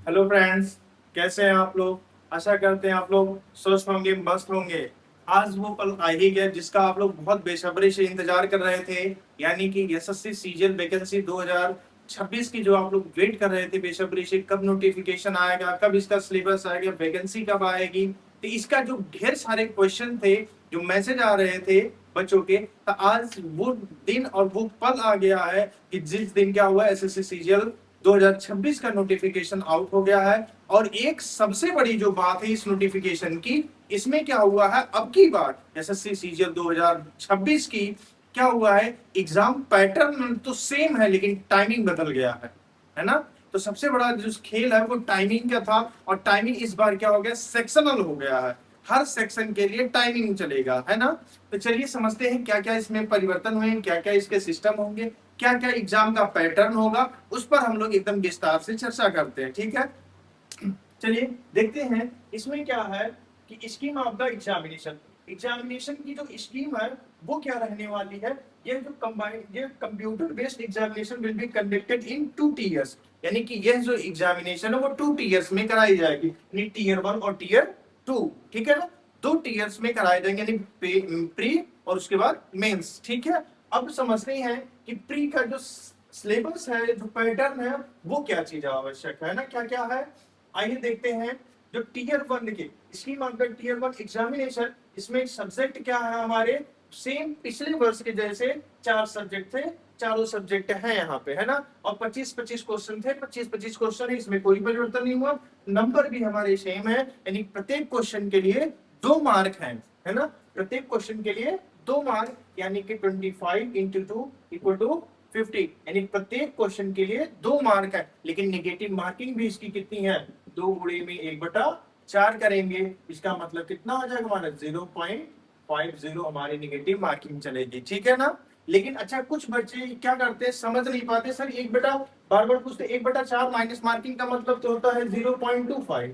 Hello friends, कैसे हैं आप लोग। आशा करते हैं आप लोग स्वस्थ होंगे, मस्त होंगे। आज वो पल आ ही गया जिसका आप लोग बहुत बेसब्री से इंतजार कर रहे थे, यानी कि एसएससी सीजीएल वैकेंसी 2026 की जो आप लोग वेट कर रहे थे बेसब्री से, कब नोटिफिकेशन आएगा, कब इसका सिलेबस आएगा, वैकेंसी कब आएगी। तो इसका जो ढेर सारे क्वेश्चन थे, जो मैसेज आ रहे थे बच्चों के, तो आज वो दिन और वो पल आ गया है कि जिस दिन क्या हुआ, एसएससी सीजीएल 2026 का नोटिफिकेशन आउट हो गया है। और एक सबसे बड़ी जो बात है इस नोटिफिकेशन की, इसमें क्या हुआ है, अब की बार एसएससी सीजीएल 2026 की क्या हुआ है, एग्जाम पैटर्न तो सेम है लेकिन टाइमिंग बदल गया है ना। तो सबसे बड़ा जो खेल है वो टाइमिंग का था, और टाइमिंग इस बार क्या हो गया, सेक्शनल हो गया है। हर सेक्शन के लिए टाइमिंग चलेगा, है ना। तो चलिए समझते हैं क्या क्या इसमें परिवर्तन हुए हैं, क्या क्या इसके सिस्टम होंगे, क्या क्या एग्जाम का पैटर्न होगा, उस पर हम लोग एकदम विस्तार से चर्चा करते हैं, ठीक है। चलिए देखते हैं इसमें क्या है कि scheme of the examination, examination की जो स्कीम है वो क्या रहने वाली है। ये जो कंबाइंड, ये computer based examination will be conducted in 2 tears, यानी कि यह जो एग्जामिनेशन है वो 2 टीयर्स में कराई जाएगी, यानी टीयर 1 और टीयर 2, ठीक है ना। 2 टीयर्स में कराए जाएंगे, यानी प्री और उसके बाद मेंस, ठीक है। अब समझते हैं कि प्री का जो सिलेबस है, जो पैटर्न है, वो क्या चीज आवश्यक है ना, क्या क्या है। आइए देखते हैं। जो टीयर 1 की scheme of the tier 1 examination, इसमें सब्जेक्ट क्या है हमारे, सेम पिछले वर्ष के जैसे 4 सब्जेक्ट थे, चारों सब्जेक्ट है यहाँ पे, है ना। और 25-25 क्वेश्चन थे, 25-25 क्वेश्चन है, इसमें कोई परिवर्तन नहीं हुआ। नंबर भी हमारे सेम है, यानी प्रत्येक क्वेश्चन के लिए 2 मार्क है ना। प्रत्येक क्वेश्चन के लिए 2 मार्क, यानी कि 25 इंटू 2 इक्वल टू 50, यानी प्रत्येक क्वेश्चन के लिए 2 मार्क है। लेकिन नेगेटिव मार्किंग भी इसकी कितनी है, 2 गुणे में 1/4 करेंगे, इसका मतलब कितना हो जाएगा हमारा 0.50 हमारी नेगेटिव मार्किंग चलेगी, ठीक है ना। लेकिन अच्छा, कुछ बच्चे क्या करते हैं, समझ नहीं पाते, सर 1/, बार बार पूछते 1/4 माइनस मार्किंग का मतलब तो होता है 0.25,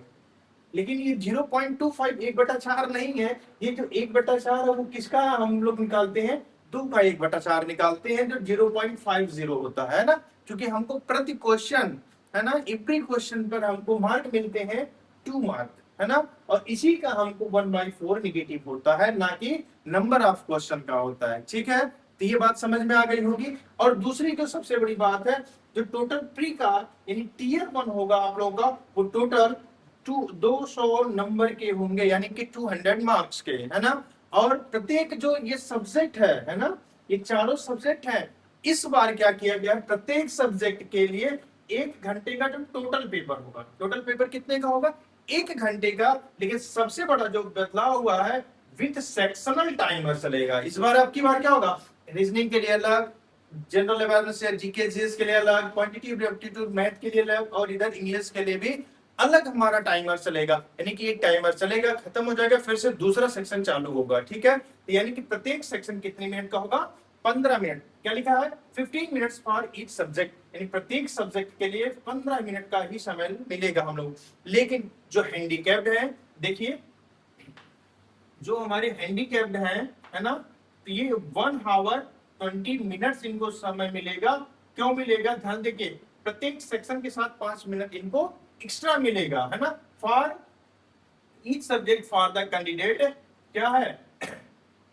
लेकिन ये 0.25 1/4 नहीं है। ये जो 1/4 है वो किसका हम लोग निकालते हैं, 2 का 1/4 निकालते हैं, जो 0.50 होता है ना। क्योंकि हमको प्रति क्वेश्चन, है ना, एवरी क्वेश्चन पर हमको मार्क मिलते हैं 2 मार्क, है ना। और इसी का हमको 1/4 निगेटिव होता है, ना कि नंबर ऑफ क्वेश्चन का होता है, ठीक है। तो ये बात समझ में आ गई होगी। और दूसरी जो सबसे बड़ी बात है, जो टोटल प्री का यानी टीयर 1 होगा आप लोगों का, वो टोटल 200 नंबर के होंगे, यानी कि 200 मार्क्स के, है ना। और प्रत्येक जो ये सब्जेक्ट है ना, ये चारों सब्जेक्ट है। इस बार क्या किया गया, प्रत्येक सब्जेक्ट के लिए 1 घंटे का जो टोटल पेपर होगा, टोटल पेपर कितने का होगा, 1 घंटे का। लेकिन सबसे बड़ा जो बदलाव हुआ है, विथ सेक्शनल टाइमर चलेगा। इस बार आपकी बार क्या होगा, रीजनिंग के लिए अलग, जनरल अवेयरनेस या जीके जीएस के लिए अलग, क्वांटिटेटिव एप्टीट्यूड मैथ के लिए अलग, और इधर इंग्लिश के लिए भी अलग हमारा टाइमर चलेगा। यानी कि एक टाइमर चलेगा, खत्म हो जाएगा, फिर से दूसरा सेक्शन चालू होगा, ठीक है। तो यानी कि प्रत्येक सेक्शन कितने मिनट का होगा, 15 मिनट। क्या लिखा है, 15 मिनट्स फॉर ईच सब्जेक्ट, यानी प्रत्येक सब्जेक्ट के लिए 15 मिनट का ही समय मिलेगा हम लोग। लेकिन जो हैंडीकैप्ड है, देखिए जो हमारे हैंडीकैप्ड है ना, तो ये 1 आवर 20 मिनट्स इनको समय मिलेगा। क्यों मिलेगा, ध्यान देखिए, प्रत्येक सेक्शन के साथ 5 मिनट इनको एक्स्ट्रा मिलेगा, है ना। For each subject for the candidate क्या है,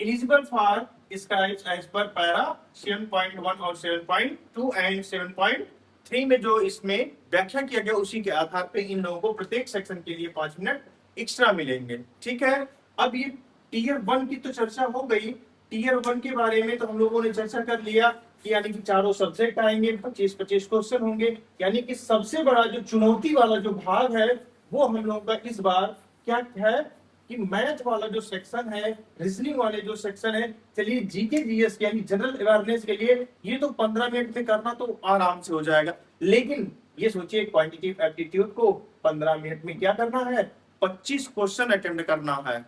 eligible for scribes as per para 7.1 और 7.2 एंड 7.3 में जो इसमें व्याख्या किया गया, उसी के आधार पे इन लोगों को प्रत्येक सेक्शन के लिए 5 मिनट एक्स्ट्रा मिलेंगे, ठीक है। अब ये टीयर 1 की तो चर्चा हो गई। टीयर 1 के बारे में तो हम लोगों ने चर्चा कर लिया कि यानी कि चारों सब्जेक्ट आएंगे, 25-25 क्वेश्चन होंगे। यानी कि सबसे बड़ा जो चुनौती वाला जो भाग है, वो हम लोगों का इस बार क्या है कि मैथ वाला जो सेक्शन है, रीजनिंग वाले जो सेक्शन है। चलिए जीके जीएस यानी जनरल अवेयरनेस के लिए ये तो 15 मिनट में करना तो आराम से हो जाएगा। लेकिन ये सोचिए, क्वांटिटेटिव एप्टीट्यूड को 15 मिनट में क्या करना है, 25 क्वेश्चन अटेम्प्ट करना है।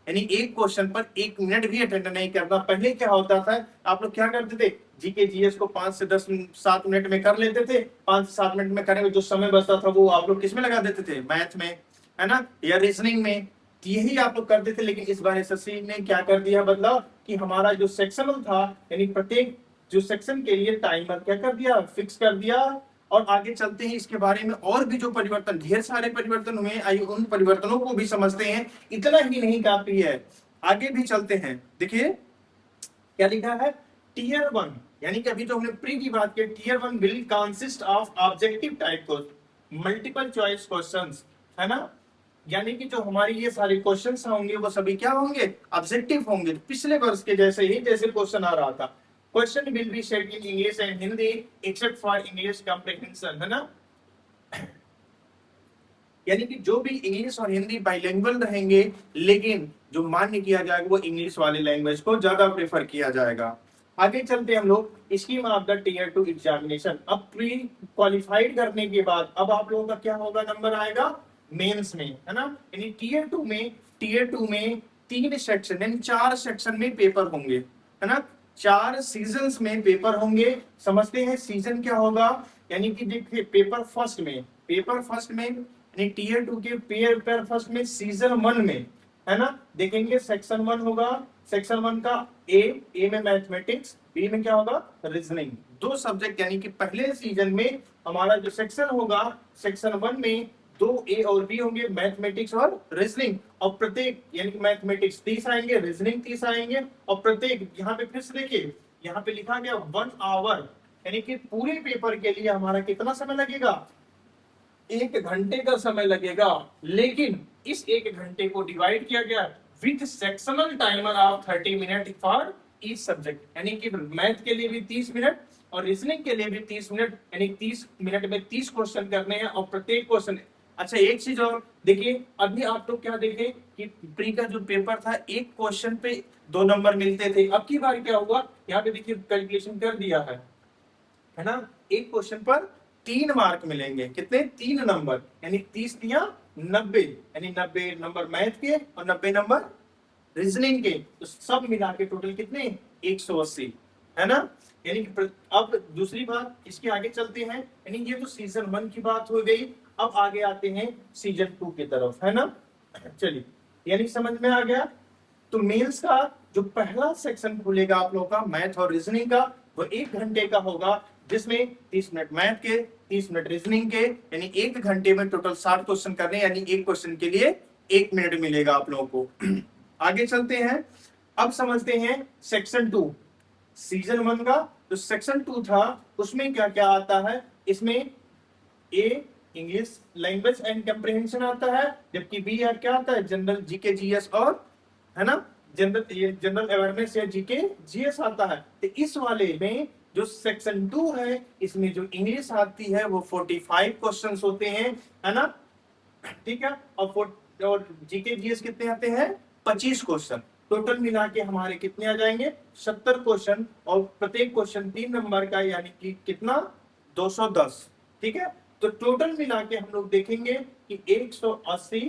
यानी एक क्वेश्चन पर 1 मिनट भी अटेंड नहीं करना। पहले क्या होता था, आप लोग क्या करते थे, जीके जीएस को 5 से 10 7 मिनट में कर लेते थे। 5 से 7 मिनट में करेंगे, जो समय बचता था वो आप लोग किस में लगा देते थे, मैथ में, है ना, या रीजनिंग में। यही आप लोग करते थे। लेकिन इस बार एसएससी ने क्या कर दिया बदलाव, कि हमारा जो सेक्शनल था, यानी प्रत्येक जो सेक्शन के लिए टाइमर क्या कर दिया, फिक्स कर दिया, और आगे चलते हैं इसके बारे में, और भी जो परिवर्तन, ढेर सारे परिवर्तन हुए, आइए उन परिवर्तनों को भी समझते हैं। इतना ही नहीं काफी है, आगे भी चलते हैं। देखिए क्या लिखा है, टीयर वन, यानी कि अभी जो हमने प्री की बात की, tier one will consist of objective type को मल्टीपल चॉइस क्वेश्चंस, है ना, यानी कि जो हमारी ये सारे क्वेश्चंस होंगे वो सभी क्या होंगे, ऑब्जेक्टिव होंगे, पिछले वर्ष के जैसे ही जैसे क्वेश्चन आ रहा था। Question will be set in English and Hindi except for English comprehension, है ना, यानी कि जो भी इंग्लिश और हिंदी बाइलिंगुअल रहेंगे, लेकिन जो मान्य किया जाएगा वो इंग्लिश वाले लैंग्वेज को ज्यादा प्रेफर किया जाएगा। आगे चलते हम लोग scheme of the tier two examination. अब प्री क्वालिफाइड करने के बाद अब आप लोगों का क्या होगा, नंबर आएगा मेंस में, है ना, यानी टीयर टू में 3 सेक्शन यानी 4 सेक्शन में पेपर होंगे, है ना, 4 सीजन्स में पेपर होंगे। समझते हैं सीजन क्या होगा, यानी कि देखिए पेपर फर्स्ट में यानी टीयर टू के पेपर फर्स्ट में सीजन 1 में, है ना, देखेंगे सेक्शन 1 होगा, सेक्शन 1 का ए में मैथमेटिक्स, बी में क्या होगा रीजनिंग, 2 सब्जेक्ट, यानी कि पहले सीजन में हमारा जो सेक्शन होगा, सेक्शन 1 में 2 ए और बी होंगे, मैथमेटिक्स और रीजनिंग, और प्रत्येक यानी कि मैथमेटिक्स 30 आएंगे, रीजनिंग 30 आएंगे, और प्रत्येक यहाँ पे फिर से देखिए यहाँ पे लिखा गया 1 आवर, यानी कि पूरे पेपर के लिए हमारा कितना समय लगेगा, 1 घंटे का समय लगेगा। लेकिन इस 1 घंटे को डिवाइड किया गया with sectional timer of 30 minute for each subject, यानी कि मैथ के लिए भी 30 मिनट और रीजनिंग के लिए भी 30 मिनट, यानी 30 मिनट में 30 क्वेश्चन करने हैं, और प्रत्येक क्वेश्चन। अच्छा एक चीज और देखिए, अभी आप लोग क्या देखे कि प्री का जो पेपर था, एक क्वेश्चन पे 2 नंबर मिलते थे, अब की बार क्या हुआ, यहाँ पे देखिए कैलकुलेशन कर दिया है ना, एक क्वेश्चन पर 3 मार्क मिलेंगे, कितने 3 नंबर, यानी 30 दिया 90, यानी 90 नंबर मैथ के और 90 नंबर रीजनिंग के, तो सब मिला के टोटल कितने 180, है ना, यानी कि अब दूसरी बात इसके आगे चलते हैं, यानी ये तो सीजन 1 की बात हो गई। अब आगे आते हैं सीजन 2 की तरफ, है ना, चलिए यानी समझ में आ गया। तो मेंस का जो पहला सेक्शन खुलेगा आप लोगों का मैथ और रीजनिंग का, वो 1 घंटे का होगा, जिसमें 30 मिनट मैथ के 30 मिनट रीजनिंग के, यानी 1 घंटे में टोटल 60 क्वेश्चन करने, यानी एक क्वेश्चन के लिए 1 मिनट मिलेगा आप लोगों को। आगे चलते हैं, अब समझते हैं सेक्शन 2 सीजन 1 का। तो सेक्शन 2 था, उसमें क्या क्या आता है, इसमें ए इंग्लिश लैंग्वेज एंड कॉम्प्रिहेंशन आता है, जबकि बी क्या आता है, जनरल जीके जीएस और, है ना, जनरल अवेयरनेस या जीके जीएस आता है। तो इस वाले में जो सेक्शन 2 है, इसमें जो इंग्लिश आती है वो 45 क्वेश्चंस होते हैं, है ना, ठीक है, और जीके जीएस कितने आते हैं 25 क्वेश्चन, टोटल मिला के हमारे कितने आ जाएंगे 70 क्वेश्चन, और प्रत्येक क्वेश्चन 3 नंबर का, यानी कि कितना 210, ठीक है। तो टोटल मिला के हम लोग देखेंगे कि 180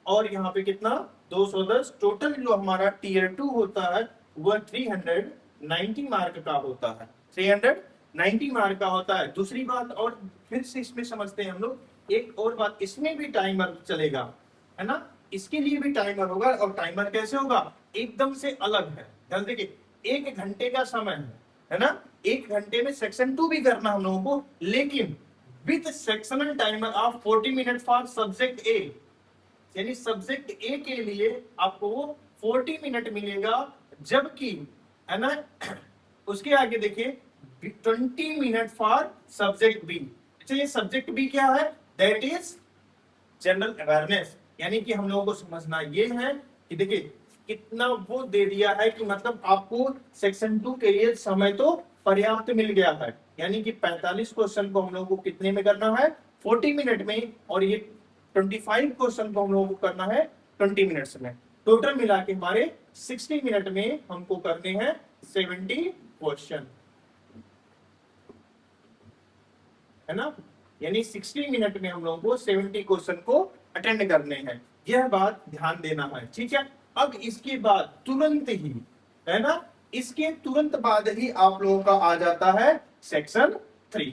और यहाँ पे कितना 210, टोटल जो हमारा टीयर 2 होता है वह 390 मार्क का होता है, 390 मार्क का होता है। दूसरी बात और फिर से इसमें समझते हैं हम लोग, एक और बात, इसमें भी टाइमर चलेगा, है ना, इसके लिए भी टाइमर होगा, और टाइमर कैसे होगा, एकदम से अलग है। ध्यान देखिए 1 घंटे का समय है ना, 1 घंटे में सेक्शन 2 भी करना हम लोगों को, लेकिन with sectional timer of 40 minute for subject A, यानी सब्जेक्ट ए के लिए आपको 40 मिनट मिलेगा, जबकि, है ना, उसके आगे देखिए 20 मिनट फॉर सब्जेक्ट बी। अच्छा ये सब्जेक्ट बी क्या है, दैट इज जनरल अवेयरनेस, यानी कि हम लोगों को समझना ये है कि देखिए कितना वो दे दिया है कि मतलब आपको सेक्शन 2 के लिए समय तो पर्याप्त मिल गया है, यानी कि 45 क्वेश्चन को हम लोगों को कितने में करना है 40 मिनट में, और ये 25 क्वेश्चन को हम लोगों को करना है 20 मिनट्स में। टोटल मिला के हमारे 60 मिनट में हमको करने हैं 70 क्वेश्चन, है ना, यानी 60 मिनट में हम लोगों को 70 क्वेश्चन को अटेंड करने हैं, यह बात ध्यान देना है, ठीक है। अब इसके बाद तुरंत ही, है ना, इसके तुरंत बाद ही आप लोगों का आ जाता है सेक्शन 3।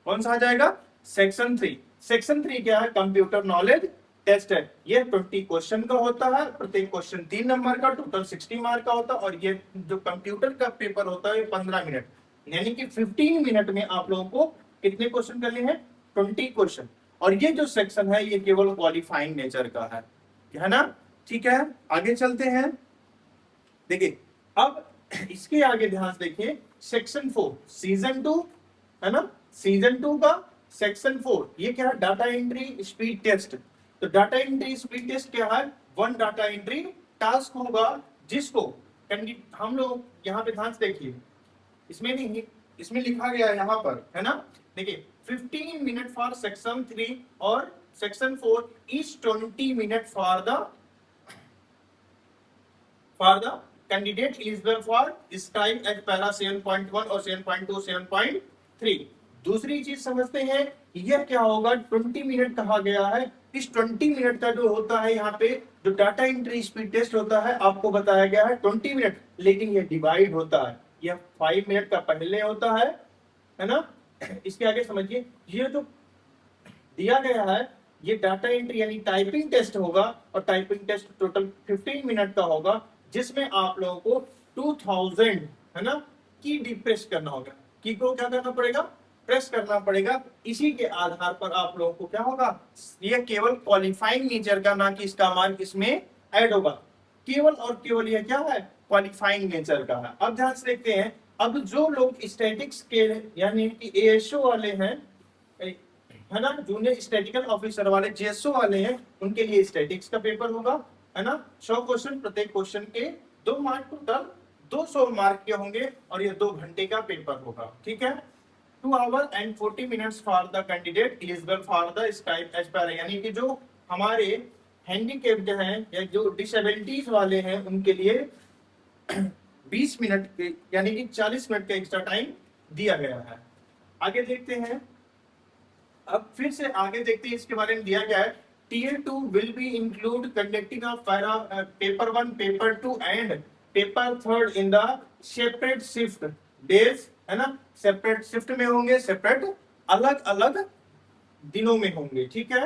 कौन सा आ जाएगा, सेक्शन 3। सेक्शन 3 क्या है, कंप्यूटर नॉलेज टेस्ट है, ये 20 क्वेश्चन का होता है, प्रत्येक क्वेश्चन 3 नंबर का, टोटल 60 मार्क का होता है, और ये जो कंप्यूटर का पेपर होता है 15 मिनट, यानी कि 15 मिनट में आप लोगों को कितने क्वेश्चन करने हैं? 20 क्वेश्चन। और ये जो सेक्शन है ये केवल क्वालिफाइंग नेचर का है ना? ठीक है, आगे चलते हैं। देखिए अब इसके आगे ध्यान से देखिए, सेक्शन 4 सीजन 2 है ना, सीजन 2 का सेक्शन 4 ये क्या है? Data entry speed test. तो डाटा एंट्री स्पीड टेस्ट क्या है? वन डाटा एंट्री टास्क होगा जिसको हम लोग यहाँ पे ध्यान से देखिए, इसमें नहीं, इसमें लिखा गया है यहाँ पर, है ना? देखिए 15 मिनट फॉर सेक्शन 3 और section 4 is 20 minute for the candidate eligible for this time eight para 7.1 और 7.2 7.3। दूसरी चीज समझते हैं, यह क्या होगा? 20 मिनट कहा गया है। इस 20 मिनट का जो होता है यहाँ पे जो डाटा एंट्री स्पीड टेस्ट होता है आपको बताया गया है 20 मिनट, लेकिन यह डिवाइड होता है, यह 5 मिनट का पहले होता है ना? इसके आगे समझिए, ये जो दिया गया है ये डाटा एंट्री यानी टाइपिंग टेस्ट होगा, और टाइपिंग टेस्ट टोटल 15 मिनट का होगा, जिसमें आप लोगों को 2000 है ना की डी प्रेस करना होगा। की को क्या करना पड़ेगा? प्रेस करना पड़ेगा। इसी के आधार पर आप लोगों को क्या होगा? ये केवल क्वालिफाइंग नेचर का, ना कि इसका मार्क इसमें ऐड होगा। केवल और केवल ये क्या है? क्वालिफाइंग नेचर का है। अब ध्यान से देखते हैं, अब जो लोग स्टैटिक्स के यानी कि एएसओ वाले हैं, है ना, जूनियर स्टैटिकल ऑफिसर वाले जेएसओ वाले हैं, उनके लिए स्टैटिक्स का पेपर होगा, है ना? 100 क्वेश्चन, प्रत्येक क्वेश्चन के 2 मार्क, टोटल 200 मार्क के होंगे, और ये 2 घंटे का पेपर होगा। ठीक है, 2 hour and 40 minutes for the candidate eligible for the type as per, यानी कि जो हमारे हैंडीकैप्ड हैं या जो डिसेबिलिटीज वाले हैं उनके लिए 20 मिनट के यानी कि 40 मिनट का एक्स्ट्रा टाइम दिया गया है। आगे देखते हैं, अब फिर से आगे देखते हैं इसके बारे में दिया गया है। Tier 2 will be include conducting of paper 1, paper 2 and paper 3 in the separate shift days, है ना? सेपरेट शिफ्ट में होंगे, सेपरेट अलग अलग दिनों में होंगे। ठीक है,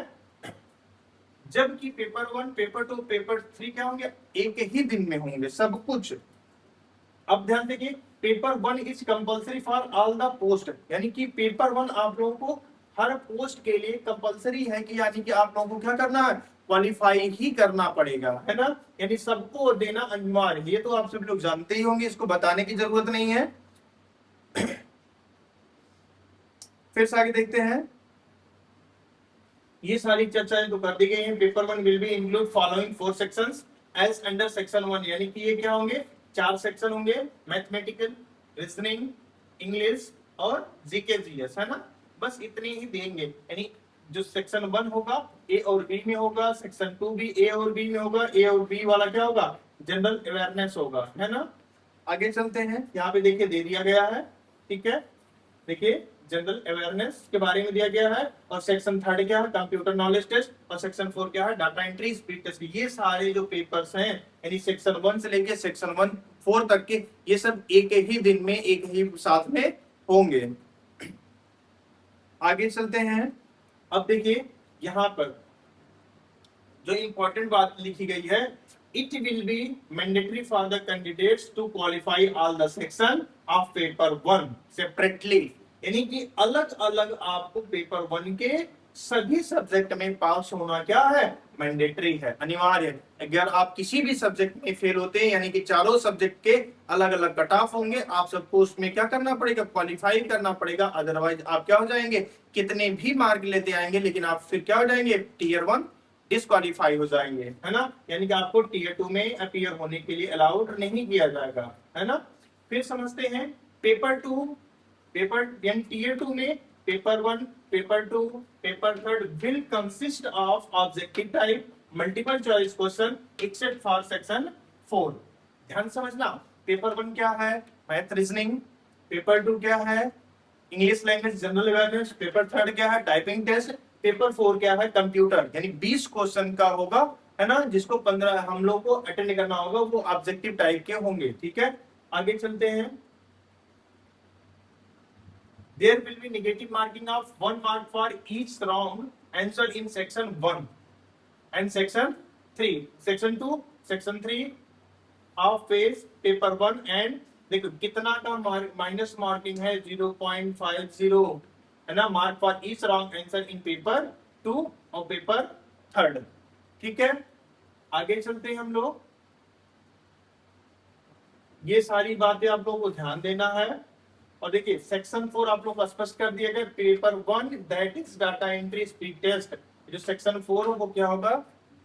जबकि पेपर 1, पेपर 2, पेपर 3 क्या होंगे? एक ही दिन में होंगे सब कुछ। अब ध्यान देखिए, paper 1 is compulsory for all the post, यानी कि पेपर 1 आप लोगों को हर पोस्ट के लिए कंपलसरी है, कि यानी कि आप लोगों को क्या करना है? क्वालिफाई ही करना पड़ेगा, है ना? यानी सबको देना अनिवार्य। ये तो आप सब लोग जानते ही होंगे, इसको बताने की जरूरत नहीं है। फिर से आगे देखते हैं, ये सारी चर्चाएं तो कर दी गई हैं। Paper 1 will be include following 4 sections as under section 1, यानी कि ये क्या होंगे? 4 सेक्शन होंगे, मैथमेटिकल, रीजनिंग, इंग्लिश और जीके जीएस, है ना? बस इतने ही देंगे, यानी जो सेक्शन 1 होगा ए और बी में होगा, सेक्शन 2 भी ए और बी में होगा। ए और बी वाला क्या होगा? जनरल अवेयरनेस होगा, है ना? आगे चलते हैं, यहाँ पे देखिए दे दिया गया है। ठीक है, देखिए जनरल अवेयरनेस के बारे में दिया गया है, और सेक्शन 3 क्या है? कंप्यूटर नॉलेज टेस्ट, और सेक्शन 4 क्या है? Data entry speed test. ये सारे जो पेपर्स हैं, यानी सेक्शन 1 से लेके सेक्शन 4 तक के, ये सब एक ही दिन में एक ही साथ में होंगे। आगे चलते हैं, अब देखिए यहाँ पर जो इंपॉर्टेंट बात लिखी गई है, it will be mandatory for the candidates to qualify all the section of paper 1 separately, यानी कि अलग अलग आपको पेपर 1 के सभी सब्जेक्ट में पास होना क्या है? मैंडेटरी है, अनिवार्य है। अगर आप किसी भी सब्जेक्ट में फेल होते हैं, यानी कि चारों सब्जेक्ट के अलग अलग कट ऑफ होंगे, आप सबको उसमें क्या करना पड़ेगा? क्वालिफाई करना पड़ेगा। अदरवाइज आप क्या हो जाएंगे? कितने भी मार्क लेते आएंगे, लेकिन आप फिर क्या हो जाएंगे? टीयर 1 डिस्क्वालीफाई हो जाएंगे, है ना? यानी कि आपको टीयर 2 में अपीयर होने के लिए अलाउड नहीं किया जाएगा, है ना? फिर समझते हैं पेपर 2, पेपर यानी टीयर 2 में paper 1, paper 2, paper 3 will consist of objective type multiple choice question except for section 4। ध्यान समझना, पेपर 1 क्या है? Math reasoning. पेपर 2 क्या है? English language general awareness. Paper 3 क्या है? Typing test. पेपर 4 क्या है? कंप्यूटर, यानी 20 क्वेश्चन का होगा, है ना? जिसको 15 हम लोग को अटेंड करना होगा, वो ऑब्जेक्टिव टाइप के होंगे। ठीक है, आगे चलते हैं। There will be negative marking of 1 mark for each wrong answer in section 1 and section 3. Section 2, section 3 of phase paper 1 and देखो कितना का माइनस मार्किंग है? 0.50, है ना, mark for each wrong answer in paper 2 और पेपर 3। ठीक है, आगे चलते हैं हम लोग। ये सारी बातें आप लोगों को ध्यान देना है। और देखिए सेक्शन 4 आप लोग को स्पष्ट कर दिया गया, paper 1 that is data entry speed test. जो सेक्शन 4 हो वो क्या होगा,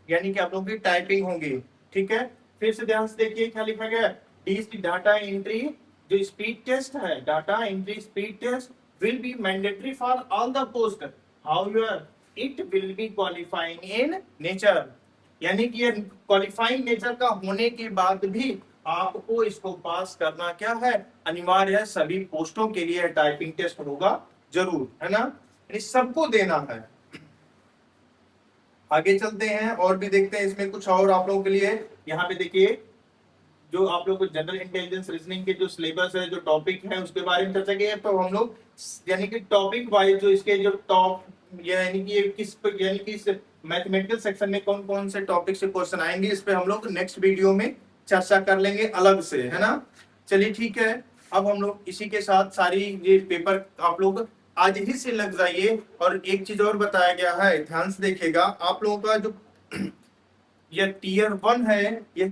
यानी कि आप लोगों की टाइपिंग होगी। ठीक है, फिर से ध्यान से देखिए क्या लिखा गया, डी डाटा एंट्री जो स्पीड टेस्ट है, data entry speed test will be mandatory for all the post, however it will be qualifying in nature. यानी कि ये क्वालिफाइंग नेचर का होने के बाद भी आपको इसको पास करना क्या है, अनिवार्य है। सभी पोस्टों के लिए टाइपिंग टेस्ट होगा जरूर, है ना, यानी सबको देना है। आगे चलते हैं और भी देखते हैं इसमें कुछ और आप लोगों के लिए। यहाँ पे देखिए जो आप लोग को जनरल इंटेलिजेंस रीजनिंग के जो सिलेबस है, जो टॉपिक है, उसके बारे में चर्चा की है। तो हम लोग यानी कि टॉपिक वाइज जो इसके जो टॉप यानी कि यानी कि इस मैथमेटिकल सेक्शन में कौन कौन से टॉपिक से क्वेश्चन आएंगे, इस पे हम लोग नेक्स्ट वीडियो में चर्चा कर लेंगे अलग से, है ना। चलिए ठीक है, अब हम लोग इसी के साथ सारी ये पेपर आप लोग आज ही से लग जाइए। और एक चीज और बताया गया है, ध्यान से देखिएगा, आप लोगों का जो ये टीयर 1 है, ये